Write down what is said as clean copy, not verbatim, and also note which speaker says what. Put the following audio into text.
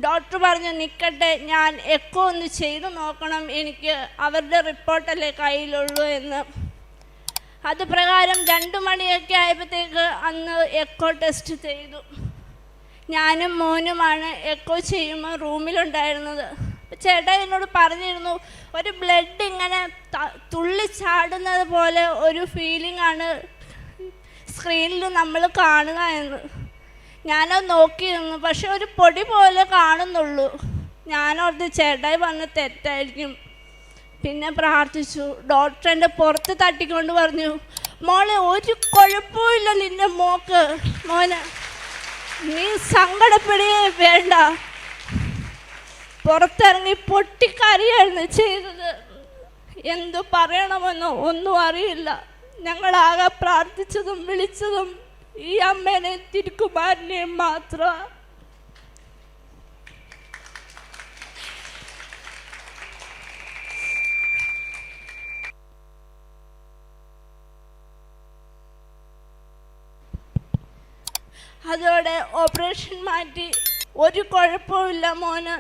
Speaker 1: Doctor പറഞ്ഞു നിൽക്കട്ടെ, ഞാൻ എക്കോ ഒന്ന് ചെയ്ത് നോക്കണം, എനിക്ക് അവരുടെ റിപ്പോർട്ടല്ലേ കയ്യിലുള്ളൂ എന്ന്. അത് പ്രകാരം 2 മണിയൊക്കെ ആയപ്പോഴത്തേക്ക് അന്ന് എക്കോ ടെസ്റ്റ് ചെയ്തു. ഞാനും മോനുമാണ് എക്കോ ചെയ്യുമ്പോൾ റൂമിലുണ്ടായിരുന്നത്. ചേട്ടാ എന്നോട് പറഞ്ഞിരുന്നു, ഒരു ബ്ലഡ് ഇങ്ങനെ തുള്ളിച്ചാടുന്നത് പോലെ ഒരു ഫീലിംഗ് ആണ് സ്ക്രീനിൽ നമ്മൾ കാണുക എന്ന്. ഞാനത് നോക്കിയിരുന്നു, പക്ഷെ ഒരു പൊടി പോലെ കാണുന്നുള്ളൂ. ഞാനോർത്ത് ചേട്ടായി പറഞ്ഞ തെറ്റായിരിക്കും. പിന്നെ പ്രാർത്ഥിച്ചു. ഡോക്ടർ എൻ്റെ പുറത്ത് തട്ടിക്കൊണ്ട് പറഞ്ഞു, മോളെ ഒരു കുഴപ്പമില്ല നിൻ്റെ മോന്, നീ സങ്കടപ്പെടുകയേ വേണ്ട. പുറത്തിറങ്ങി പൊട്ടിക്കരയായിരുന്നു ചെയ്തത്. എന്തു പറയണമെന്നോ ഒന്നും അറിയില്ല. ഞങ്ങളാകെ പ്രാർത്ഥിച്ചതും വിളിച്ചതും ഈ അമ്മേനെ തിരുക്കുമാരനെയും മാത്രം. അതോടെ ഓപ്പറേഷൻ മാറ്റി. ഒരു കുഴപ്പമില്ല മോന്.